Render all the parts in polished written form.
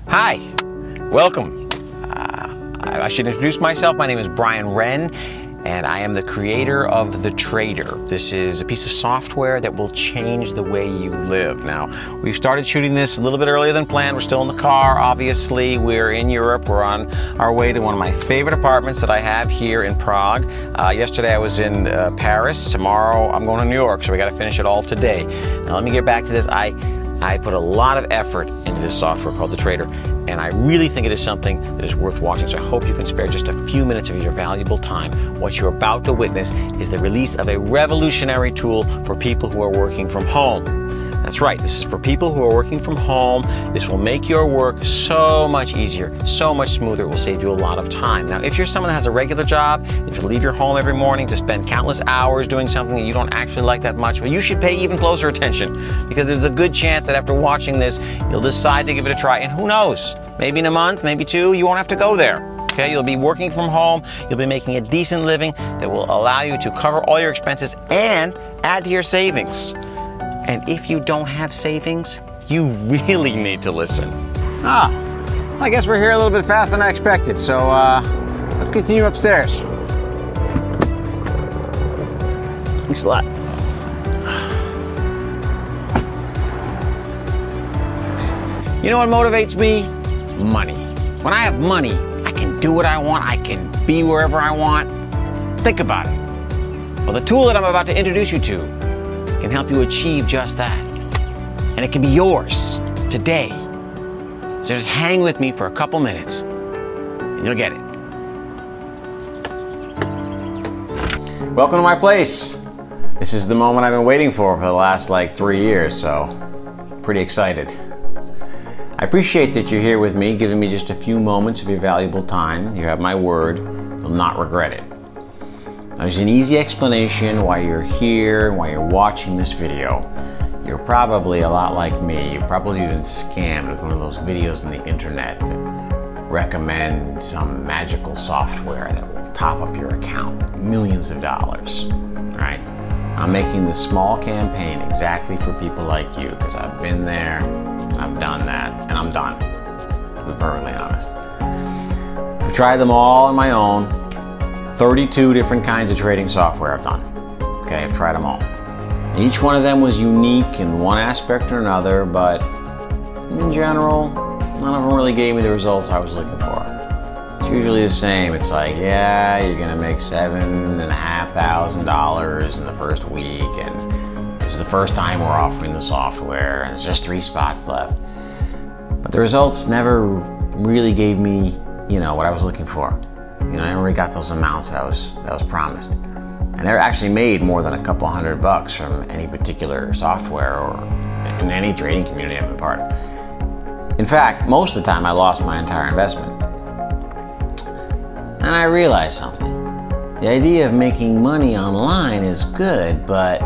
Hi, welcome. I should introduce myself. My name is Brian Wren, and I am the creator of The Trader. This is a piece of software that will change the way you live. Now, we've started shooting this a little bit earlier than planned. We're still in the car, obviously. We're in Europe. We're on our way to one of my favorite apartments that I have here in Prague. Yesterday I was in Paris. Tomorrow I'm going to New York, so we got to finish it all today. Now, let me get back to this. I put a lot of effort into this software called The Trader, and I really think it is something that is worth watching, so I hope you can spare just a few minutes of your valuable time. What you're about to witness is the release of a revolutionary tool for people who are working from home. That's right, this is for people who are working from home. This will make your work so much easier, so much smoother. It will save you a lot of time. Now, if you're someone that has a regular job, if you leave your home every morning to spend countless hours doing something that you don't actually like that much, well, you should pay even closer attention, because there's a good chance that after watching this, you'll decide to give it a try. And who knows, maybe in a month, maybe two, you won't have to go there. Okay, you'll be working from home, you'll be making a decent living that will allow you to cover all your expenses and add to your savings. And if you don't have savings, you really need to listen. I guess we're here a little bit faster than I expected, so let's continue upstairs. Thanks a lot. You know what motivates me? Money. When I have money, I can do what I want, I can be wherever I want. Think about it. Well, the tool that I'm about to introduce you to can help you achieve just that. And it can be yours today. So just hang with me for a couple minutes and you'll get it. Welcome to my place. This is the moment I've been waiting for the last like 3 years, so pretty excited. I appreciate that you're here with me, giving me just a few moments of your valuable time. You have my word, you'll not regret it. There's an easy explanation why you're here, why you're watching this video. You're probably a lot like me. You've probably been scammed with one of those videos on the internet that recommend some magical software that will top up your account with millions of dollars, right? I'm making this small campaign exactly for people like you, because I've been there, I've done that, and I'm done, to be perfectly honest. I've tried them all on my own. 32 different kinds of trading software I've done. Okay, I've tried them all. Each one of them was unique in one aspect or another, but in general, none of them really gave me the results I was looking for. It's usually the same. It's like, yeah, you're gonna make $7,500 in the first week, and this is the first time we're offering the software, and there's just 3 spots left. But the results never really gave me, what I was looking for. I never really got those amounts that was promised. I never actually made more than a couple $100 from any particular software or in any trading community I've been part of. In fact, most of the time I lost my entire investment. And I realized something. The idea of making money online is good, but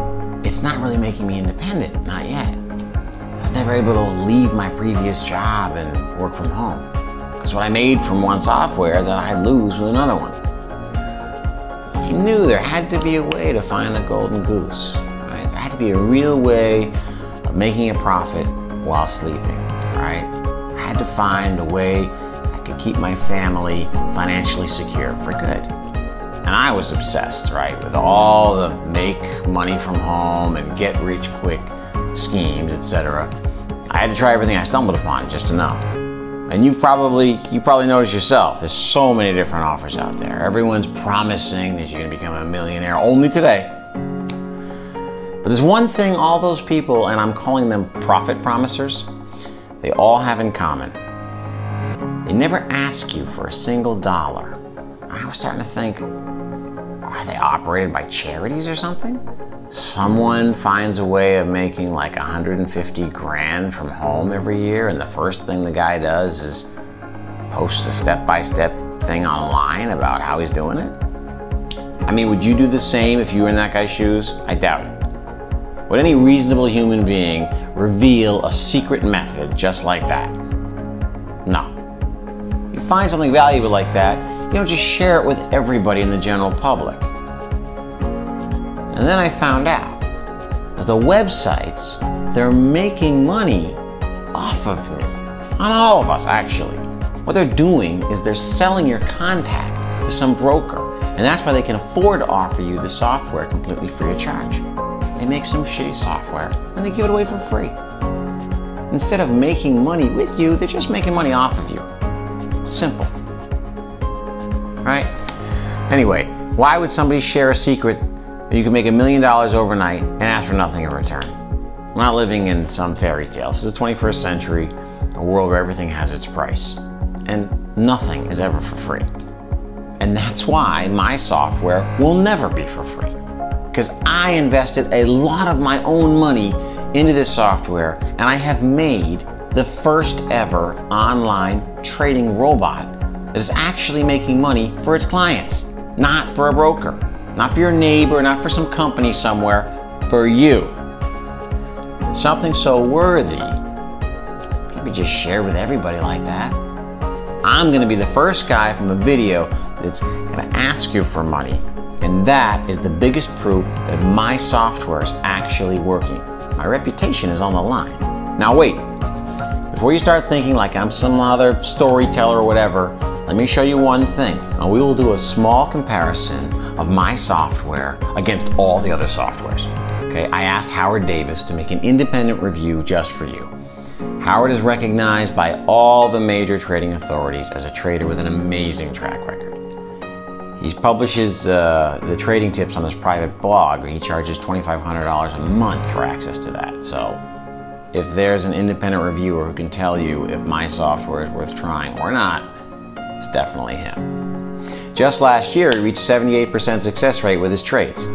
it's not really making me independent, not yet. I was never able to leave my previous job and work from home. Because what I made from one software, that I'd lose with another one. I knew there had to be a way to find the golden goose. Right? There had to be a real way of making a profit while sleeping. Right? I had to find a way I could keep my family financially secure for good. And I was obsessed, right, with all the make money from home and get rich quick schemes, etc. I had to try everything I stumbled upon just to know. And you probably noticed yourself, there's so many different offers out there. Everyone's promising that you're gonna become a millionaire only today. But there's one thing all those people, and I'm calling them profit promisers, they all have in common. They never ask you for a single dollar. I was starting to think, are they operated by charities or something? Someone finds a way of making like 150 grand from home every year, and the first thing the guy does is post a step-by-step thing online about how he's doing it? I mean, would you do the same if you were in that guy's shoes? I doubt it. Would any reasonable human being reveal a secret method just like that? No. If you find something valuable like that, you don't just share it with everybody in the general public. And then I found out that the websites, they're making money off of me. On all of us, actually. What they're doing is they're selling your contact to some broker, and that's why they can afford to offer you the software completely free of charge. They make some shitty software and they give it away for free. Instead of making money with you, they're just making money off of you. Simple. Right? Anyway, why would somebody share a secret that you can make $1 million overnight and ask for nothing in return? We're not living in some fairy tale. This is the 21st century, a world where everything has its price. And nothing is ever for free. And that's why my software will never be for free. Because I invested a lot of my own money into this software, and I have made the first ever online trading robot that is actually making money for its clients, not for a broker, not for your neighbor, not for some company somewhere, for you. Something so worthy can't be just shared with everybody like that. I'm gonna be the first guy from a video that's gonna ask you for money, and that is the biggest proof that my software is actually working. My reputation is on the line. Now wait, before you start thinking like I'm some other storyteller or whatever, let me show you one thing. Now we will do a small comparison of my software against all the other softwares. Okay, I asked Howard Davis to make an independent review just for you. Howard is recognized by all the major trading authorities as a trader with an amazing track record. He publishes the trading tips on his private blog, where he charges $2,500 a month for access to that. So if there's an independent reviewer who can tell you if my software is worth trying or not, it's definitely him. Just last year, he reached 78% success rate with his trades.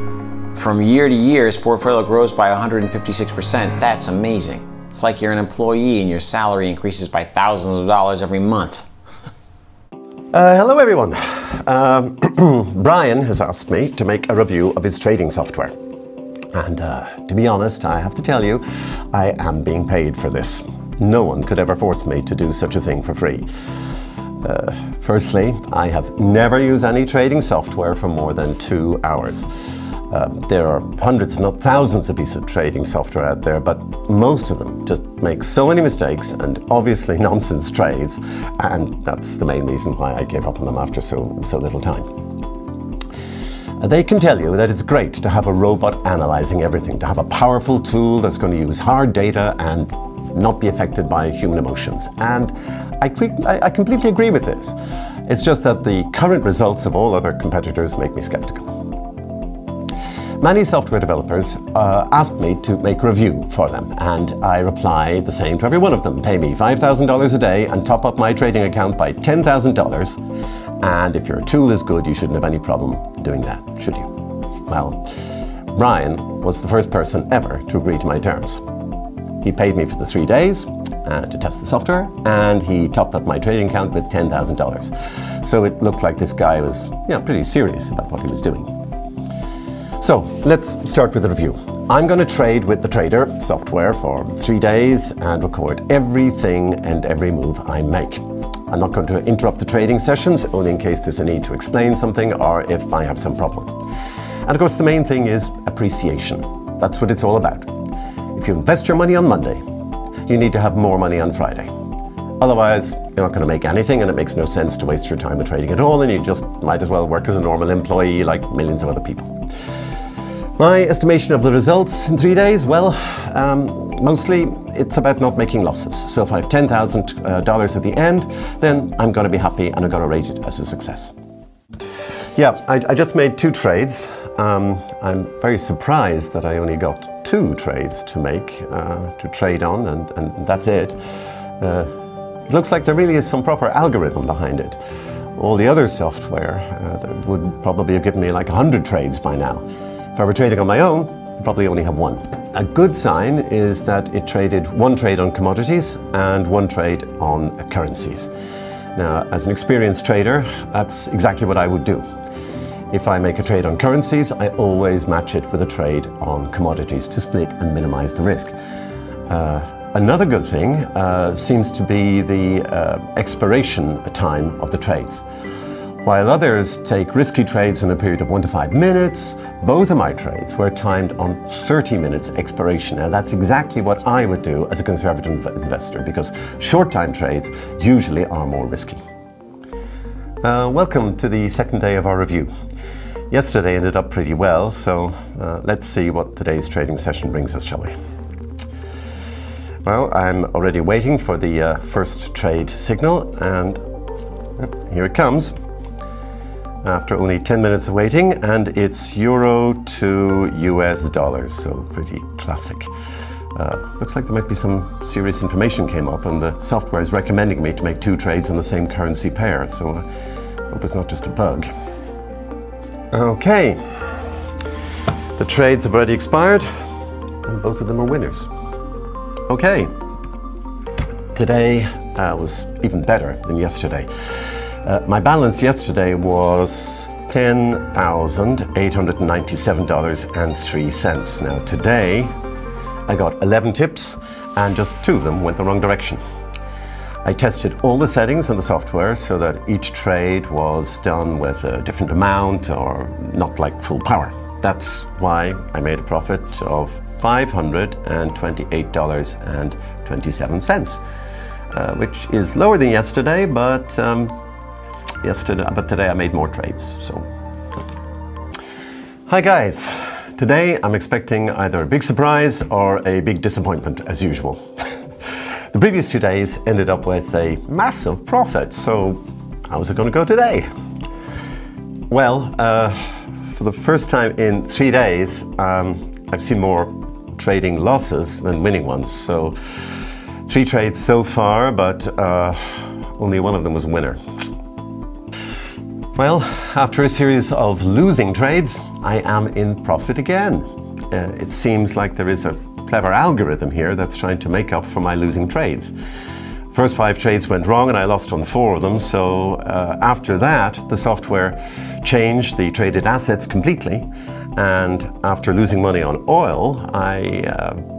From year to year, his portfolio grows by 156%. That's amazing. It's like you're an employee and your salary increases by thousands of dollars every month. Hello everyone. Brian has asked me to make a review of his trading software. And to be honest, I have to tell you, I am being paid for this. No one could ever force me to do such a thing for free. Firstly, I have never used any trading software for more than 2 hours. There are hundreds, if not thousands of pieces of trading software out there, but most of them just make so many mistakes and obviously nonsense trades, and that's the main reason why I gave up on them after so little time. They can tell you that it's great to have a robot analyzing everything, to have a powerful tool that's going to use hard data and not be affected by human emotions. And I completely agree with this. It's just that the current results of all other competitors make me skeptical. Many software developers ask me to make a review for them, and I reply the same to every one of them. Pay me $5,000 a day and top up my trading account by $10,000, and if your tool is good, you shouldn't have any problem doing that, should you? Well, Brian was the first person ever to agree to my terms. He paid me for the 3 days to test the software, and he topped up my trading account with $10,000. So it looked like this guy was pretty serious about what he was doing. So let's start with the review. I'm going to trade with the Trader software for 3 days and record everything and every move I make. I'm not going to interrupt the trading sessions, only in case there's a need to explain something or if I have some problem. And of course the main thing is appreciation. That's what it's all about. If you invest your money on Monday, you need to have more money on Friday. Otherwise, you're not going to make anything, and it makes no sense to waste your time with trading at all, and you just might as well work as a normal employee like millions of other people. My estimation of the results in 3 days, well, mostly it's about not making losses. So if I have $10,000 at the end, then I'm going to be happy and I'm going to rate it as a success. Yeah, I just made 2 trades. I'm very surprised that I only got 2 trades to make, to trade on, and that's it. It looks like there really is some proper algorithm behind it. All the other software that would probably have given me like 100 trades by now. If I were trading on my own, I'd probably only have 1. A good sign is that it traded 1 trade on commodities and 1 trade on currencies. Now, as an experienced trader, that's exactly what I would do. If I make a trade on currencies, I always match it with a trade on commodities to split and minimize the risk. Another good thing seems to be the expiration time of the trades. While others take risky trades in a period of 1 to 5 minutes, both of my trades were timed on 30 minutes expiration. Now that's exactly what I would do as a conservative investor, because short time trades usually are more risky. Welcome to the second day of our review. Yesterday ended up pretty well, so let's see what today's trading session brings us, shall we? Well, I'm already waiting for the first trade signal, and here it comes. After only 10 minutes of waiting, and it's euro to US dollars, so pretty classic. Looks like there might be some serious information came up, and the software is recommending me to make 2 trades on the same currency pair, so I hope it's not just a bug. Okay, the trades have already expired, and both of them are winners. Okay, today was even better than yesterday. My balance yesterday was $10,897.03. Now today I got 11 tips and just 2 of them went the wrong direction. I tested all the settings on the software so that each trade was done with a different amount or not like full power. That's why I made a profit of $528.27, which is lower than yesterday, but today I made more trades. So, hi guys. Today I'm expecting either a big surprise or a big disappointment as usual. The previous 2 days ended up with a massive profit, so how's it going to go today? Well, for the first time in 3 days, I've seen more trading losses than winning ones. So 3 trades so far, but only one of them was a winner. Well, after a series of losing trades, I am in profit again. It seems like there is a clever algorithm here that's trying to make up for my losing trades. First 5 trades went wrong and I lost on 4 of them, so after that the software changed the traded assets completely, and after losing money on oil, I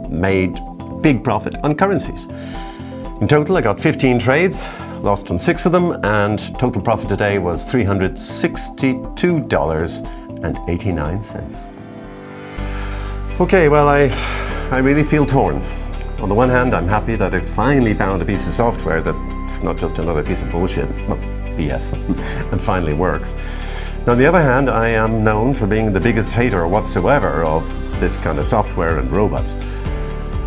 made big profit on currencies. In total I got 15 trades, lost on 6 of them, and total profit today was $362.89. Okay, well I really feel torn. On the one hand, I'm happy that I finally found a piece of software that's not just another piece of bullshit, well, BS, and finally works. Now, on the other hand, I am known for being the biggest hater whatsoever of this kind of software and robots.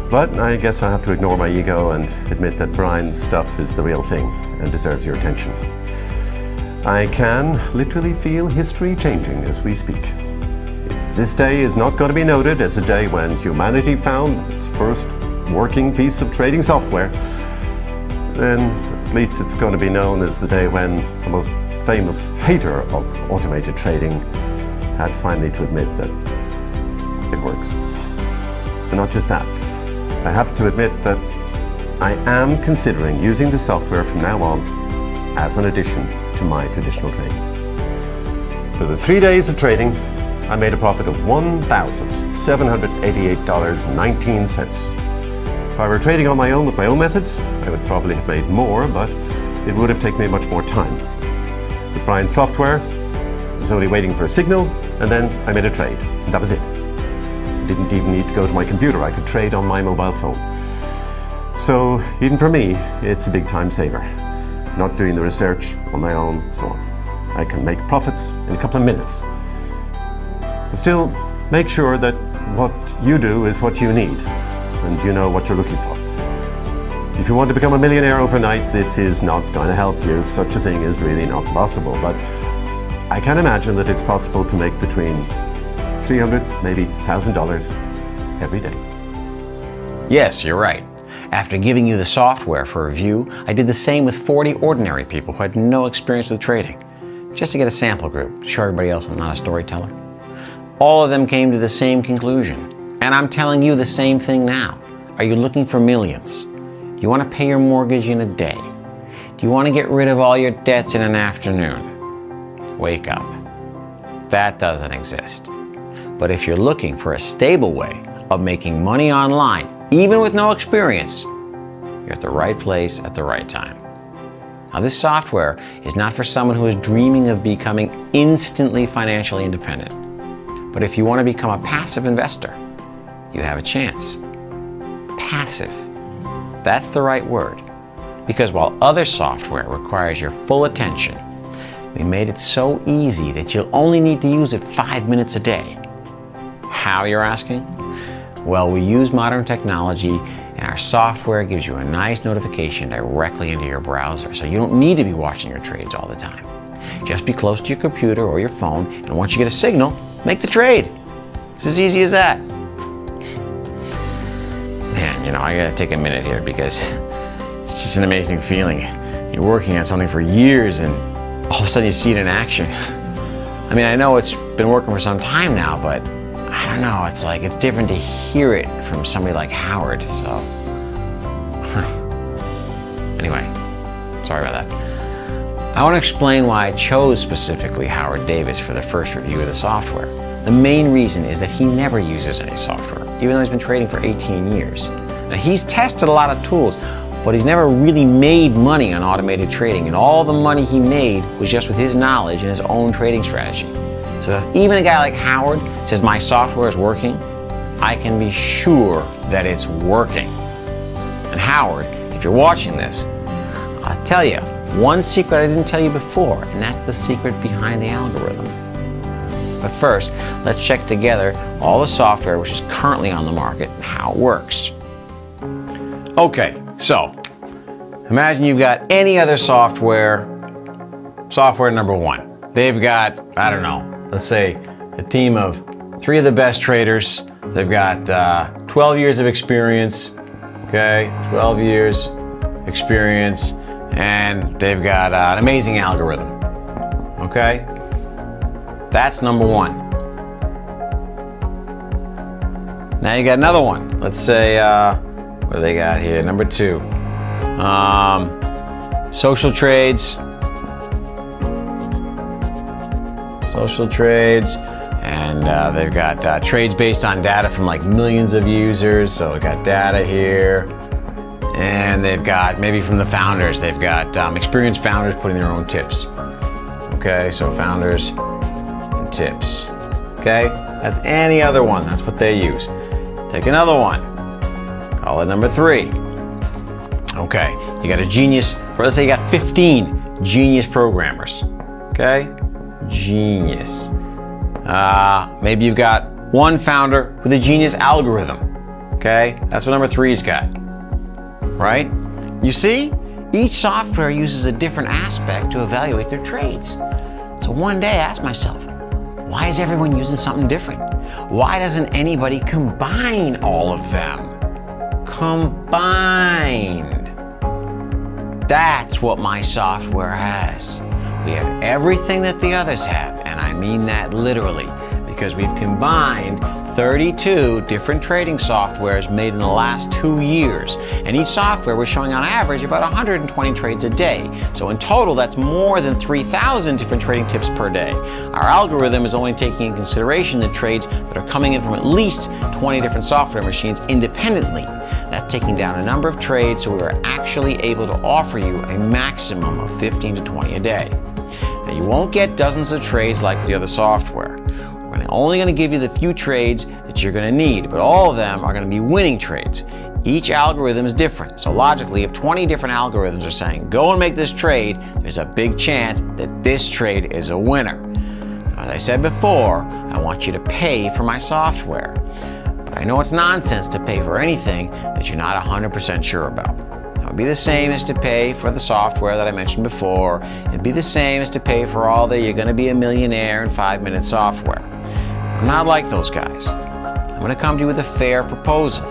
But I guess I have to ignore my ego and admit that Brian's stuff is the real thing and deserves your attention. I can literally feel history changing as we speak. If this day is not going to be noted as a day when humanity found its first working piece of trading software, then at least it's going to be known as the day when the most famous hater of automated trading had finally to admit that it works. And not just that, I have to admit that I am considering using the software from now on as an addition to my traditional trading. For the 3 days of trading, I made a profit of $1,788.19. If I were trading on my own with my own methods, I would probably have made more, but it would have taken me much more time. With Brian's software, I was only waiting for a signal, and then I made a trade, and that was it. I didn't even need to go to my computer, I could trade on my mobile phone. So even for me, it's a big time saver. Not doing the research on my own, so on. I can make profits in a couple of minutes. But still, make sure that what you do is what you need, and you know what you're looking for. If you want to become a millionaire overnight, this is not going to help you. Such a thing is really not possible, but I can imagine that it's possible to make between $300, maybe $1,000 every day. Yes, you're right. After giving you the software for review, I did the same with 40 ordinary people who had no experience with trading, just to get a sample group, to show everybody else I'm not a storyteller. All of them came to the same conclusion, and I'm telling you the same thing now. Are you looking for millions? Do you want to pay your mortgage in a day? Do you want to get rid of all your debts in an afternoon? Wake up. That doesn't exist. But if you're looking for a stable way of making money online, even with no experience, you're at the right place at the right time. Now, this software is not for someone who is dreaming of becoming instantly financially independent. But if you want to become a passive investor, you have a chance. Passive. That's the right word. Because while other software requires your full attention, we made it so easy that you'll only need to use it 5 minutes a day. How, you're asking? Well, we use modern technology, and our software gives you a nice notification directly into your browser, so you don't need to be watching your trades all the time. Just be close to your computer or your phone, and once you get a signal, make the trade. It's as easy as that. Man, you know, I gotta take a minute here because it's just an amazing feeling. You're working on something for years and all of a sudden you see it in action. I mean, I know it's been working for some time now, but I don't know, it's like, it's different to hear it from somebody like Howard, so. Anyway, sorry about that. I want to explain why I chose specifically Howard Davis for the first review of the software. The main reason is that he never uses any software, even though he's been trading for 18 years. Now, he's tested a lot of tools, but he's never really made money on automated trading, and all the money he made was just with his knowledge and his own trading strategy. So if even a guy like Howard says my software is working, I can be sure that it's working. And Howard, if you're watching this, I'll tell you one secret I didn't tell you before, and that's the secret behind the algorithm. But first, let's check together all the software which is currently on the market and how it works. Okay, so imagine you've got any other software number one. They've got, I don't know, let's say a team of 3 of the best traders. They've got 12 years of experience, okay, 12 years experience, and they've got an amazing algorithm, okay? That's number one. Now you got another one. Let's say, what do they got here? Number 2. Social trades. Social trades. And they've got trades based on data from like millions of users. So we've got data here. And they've got, maybe from the founders, they've got experienced founders putting their own tips. Okay, so founders and tips. Okay, that's any other one. That's what they use. Take another one. Call it number 3. Okay, you got a genius, or let's say you got 15 genius programmers. Okay, genius. Maybe you've got one founder with a genius algorithm. Okay, that's what number 3's got. Right? You see, each software uses a different aspect to evaluate their trades. So one day I asked myself, why is everyone using something different? Why doesn't anybody combine all of them? Combined. That's what my software has. We have everything that the others have, and I mean that literally, because we've combined 32 different trading softwares made in the last 2 years. And each software was showing on average about 120 trades a day. So in total, that's more than 3,000 different trading tips per day. Our algorithm is only taking into consideration the trades that are coming in from at least 20 different software machines independently. That's taking down a number of trades, so we are actually able to offer you a maximum of 15 to 20 a day. Now, you won't get dozens of trades like the other software. We're only going to give you the few trades that you're going to need, but all of them are going to be winning trades. Each algorithm is different, so logically, if 20 different algorithms are saying, go and make this trade, there's a big chance that this trade is a winner. Now, as I said before, I want you to pay for my software. But I know it's nonsense to pay for anything that you're not 100% sure about. It would be the same as to pay for the software that I mentioned before. It'd be the same as to pay for all the you're going to be a millionaire in 5-minute software. I'm not like those guys. I'm going to come to you with a fair proposal.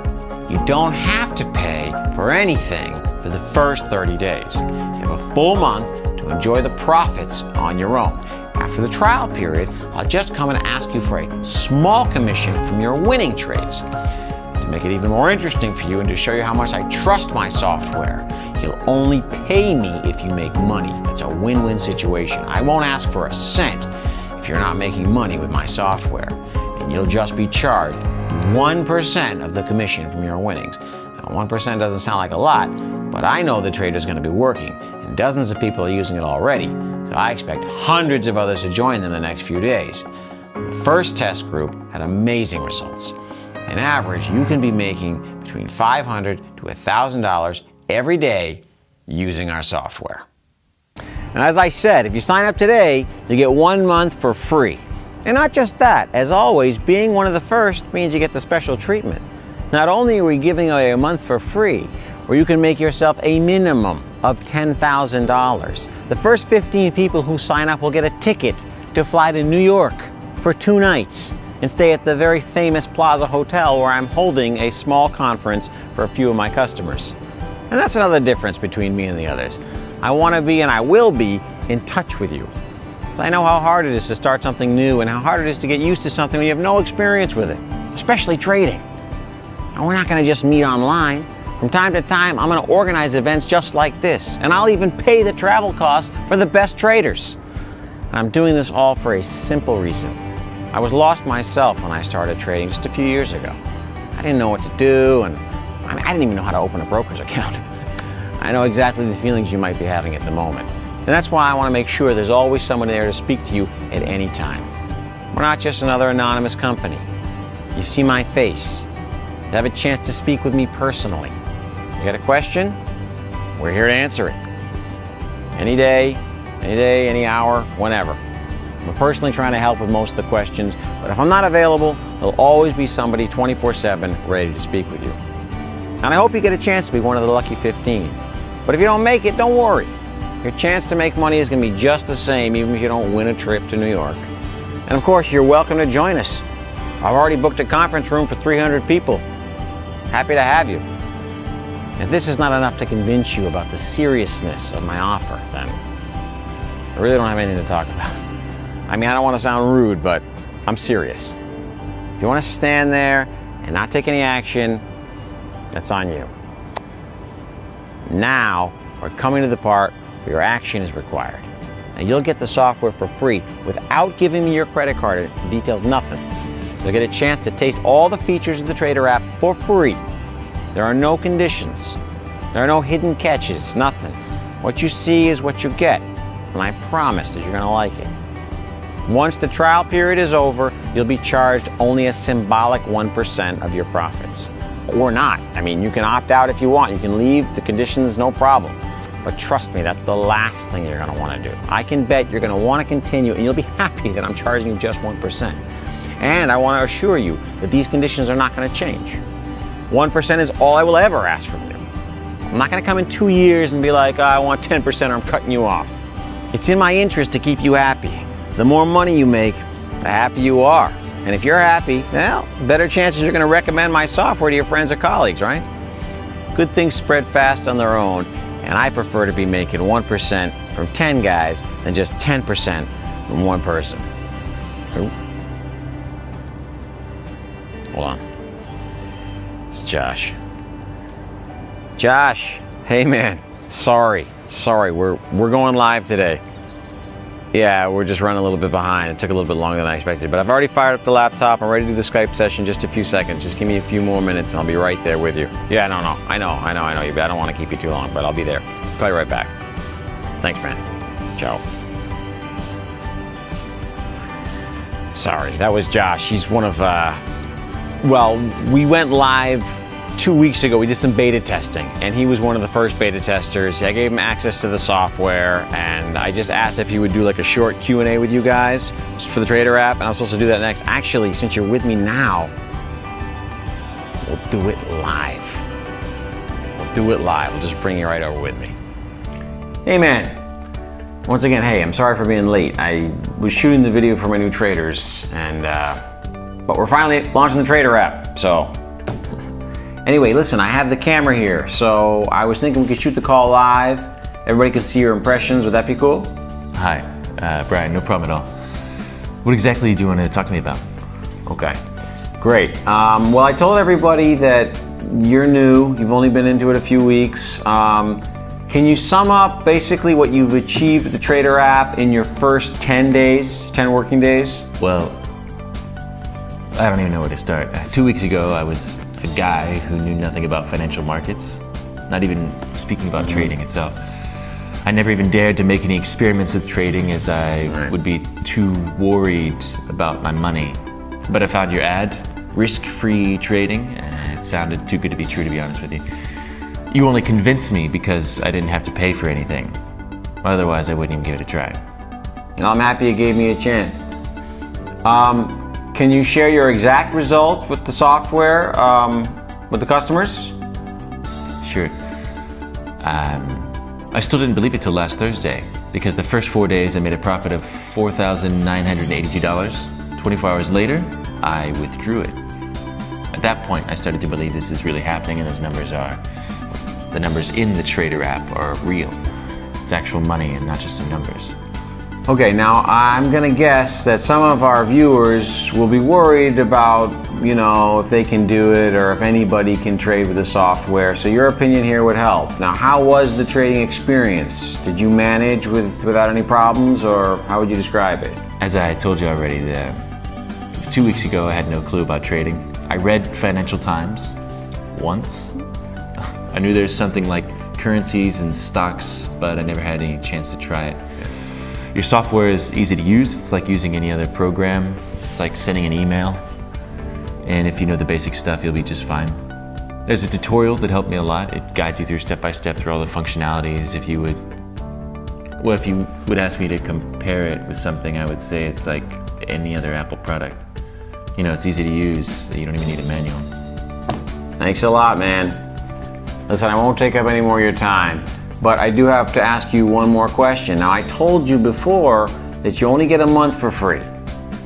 You don't have to pay for anything for the first 30 days. You have a full month to enjoy the profits on your own. After the trial period, I'll just come and ask you for a small commission from your winning trades. To make it even more interesting for you and to show you how much I trust my software, you'll only pay me if you make money. It's a win-win situation. I won't ask for a cent if you're not making money with my software, and you'll just be charged 1% of the commission from your winnings. Now, 1% doesn't sound like a lot, but I know the trade is going to be working, and Dozens of people are using it already, so I expect hundreds of others to join them in the next few days. The first test group had amazing results. On average, you can be making between $500 to $1,000 every day using our software. And as I said, if you sign up today, you get 1 month for free. And not just that, as always, being one of the first means you get the special treatment. Not only are we giving away a month for free, where you can make yourself a minimum of $10,000. The first 15 people who sign up will get a ticket to fly to New York for 2 nights and stay at the very famous Plaza Hotel where I'm holding a small conference for a few of my customers. And that's another difference between me and the others. I want to be, and I will be, in touch with you. So I know how hard it is to start something new and how hard it is to get used to something when you have no experience with it, especially trading. And we're not going to just meet online. From time to time, I'm going to organize events just like this, and I'll even pay the travel costs for the best traders. And I'm doing this all for a simple reason. I was lost myself when I started trading just a few years ago. I didn't know what to do, and I didn't even know how to open a broker's account. I know exactly the feelings you might be having at the moment. And that's why I want to make sure there's always someone there to speak to you at any time. We're not just another anonymous company. You see my face. You have a chance to speak with me personally. You got a question? We're here to answer it. Any day, any hour, whenever. I'm personally trying to help with most of the questions, but if I'm not available, there'll always be somebody 24/7 ready to speak with you. And I hope you get a chance to be one of the lucky 15. But if you don't make it, don't worry. Your chance to make money is going to be just the same, even if you don't win a trip to New York. And of course, you're welcome to join us. I've already booked a conference room for 300 people. Happy to have you. If this is not enough to convince you about the seriousness of my offer, then I really don't have anything to talk about. I mean, I don't want to sound rude, but I'm serious. If you want to stand there and not take any action, that's on you. Now, we're coming to the part where your action is required. And you'll get the software for free without giving me your credit card details, nothing. You'll get a chance to taste all the features of the Trader app for free. There are no conditions. There are no hidden catches, nothing. What you see is what you get, and I promise that you're going to like it. Once the trial period is over, you'll be charged only a symbolic 1% of your profits. Or not. I mean, you can opt out if you want. You can leave the conditions, no problem. But trust me, that's the last thing you're going to want to do. I can bet you're going to want to continue, and you'll be happy that I'm charging you just 1%. And I want to assure you that these conditions are not going to change. 1% is all I will ever ask from you. I'm not going to come in 2 years and be like, oh, I want 10% or I'm cutting you off. It's in my interest to keep you happy. The more money you make, the happier you are. And if you're happy, well, better chances you're going to recommend my software to your friends or colleagues, right? Good things spread fast on their own, and I prefer to be making 1% from 10 guys than just 10% from one person. Ooh. Hold on. It's Josh. Josh, hey man, sorry, we're going live today. Yeah, we're just running a little bit behind. It took a little bit longer than I expected, but I've already fired up the laptop. I'm ready to do the Skype session in just a few seconds. Just give me a few more minutes and I'll be right there with you. Yeah, no, I know. I don't want to keep you too long, but I'll be there. Call you right back. Thanks, man. Ciao. Sorry, that was Josh. He's one of, well, we went live 2 weeks ago. We did some beta testing, and he was one of the first beta testers. I gave him access to the software, and I just asked if he would do like a short Q&A with you guys for the Trader app, and I was supposed to do that next. Actually, since you're with me now, we'll do it live. We'll just bring you right over with me. Hey man, once again, hey, I'm sorry for being late. I was shooting the video for my new traders, and but we're finally launching the Trader app, so. Anyway, listen, I have the camera here, so I was thinking we could shoot the call live. Everybody could see your impressions. Would that be cool? Hi, Brian, no problem at all. What exactly do you want to talk to me about? Okay, great. Well, I told everybody that you're new. You've only been into it a few weeks. Can you sum up basically what you've achieved with the Trader app in your first 10 days, 10 working days? Well, I don't even know where to start. 2 weeks ago, I was a guy who knew nothing about financial markets, not even speaking about trading itself. I never even dared to make any experiments with trading as I would be too worried about my money. But I found your ad, risk-free trading, and it sounded too good to be true, to be honest with you. You only convinced me because I didn't have to pay for anything. Otherwise, I wouldn't even give it a try. I'm happy you gave me a chance. Can you share your exact results with the software, with the customers? Sure. I still didn't believe it till last Thursday, because the first 4 days I made a profit of $4,982. 24 hours later, I withdrew it. At that point, I started to believe this is really happening, and the numbers in the Trader app are real. It's actual money and not just some numbers. Okay, now I'm gonna guess that some of our viewers will be worried about, if they can do it or if anybody can trade with the software. So your opinion here would help. Now, how was the trading experience? Did you manage without any problems, or how would you describe it? As I told you already, 2 weeks ago I had no clue about trading. I read Financial Times once. I knew there's something like currencies and stocks, but I never had any chance to try it. Your software is easy to use. It's like using any other program. It's like sending an email. And if you know the basic stuff, you'll be just fine. There's a tutorial that helped me a lot. It guides you through step by step through all the functionalities. If you would ask me to compare it with something, I would say it's like any other Apple product. It's easy to use. You don't even need a manual. Thanks a lot, man. Listen, I won't take up any more of your time, but I do have to ask you one more question. Now, I told you before that you only get a month for free.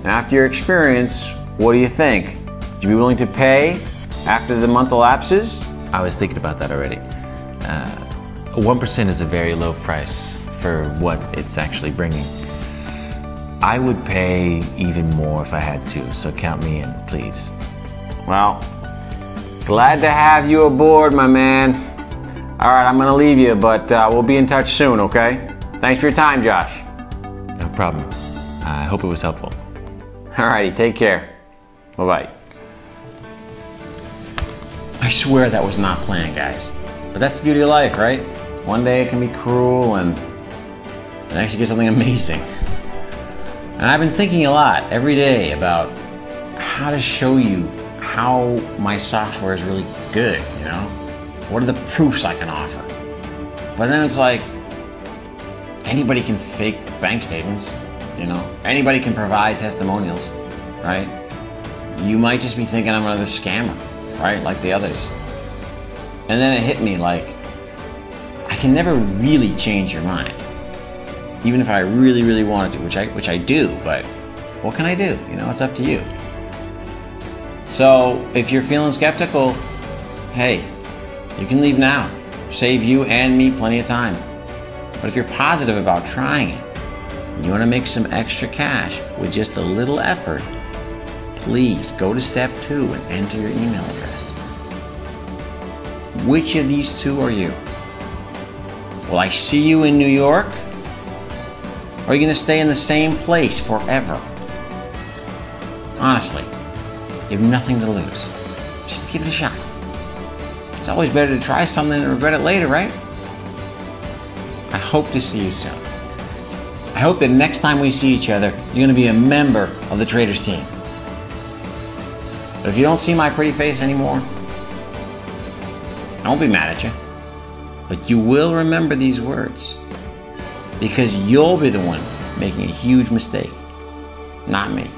Now, after your experience, what do you think? Would you be willing to pay after the month elapses? I was thinking about that already. 1% is a very low price for what it's actually bringing. I would pay even more if I had to, so count me in, please. Well, glad to have you aboard, my man. All right, I'm gonna leave you, but we'll be in touch soon, okay? Thanks for your time, Josh. No problem. I hope it was helpful. All righty, take care. Bye-bye. I swear that was not planned, guys. But that's the beauty of life, right? One day it can be cruel and actually get something amazing. And I've been thinking a lot every day about how to show you how my software is really good, What are the proofs I can offer? But then it's like, anybody can fake bank statements, Anybody can provide testimonials, right? You might just be thinking I'm another scammer, right? Like the others. And then it hit me like, I can never really change your mind. Even if I really, really wanted to, which I do, but what can I do? It's up to you. So if you're feeling skeptical, hey, you can leave now. Save you and me plenty of time. But if you're positive about trying it, and you want to make some extra cash with just a little effort, please go to step 2 and enter your email address. Which of these two are you? Will I see you in New York? Or are you going to stay in the same place forever? Honestly, you have nothing to lose. Just give it a shot. It's always better to try something and regret it later, right? I hope to see you soon. I hope that next time we see each other, you're going to be a member of the Traders team. But if you don't see my pretty face anymore, I won't be mad at you. But you will remember these words, because you'll be the one making a huge mistake, not me.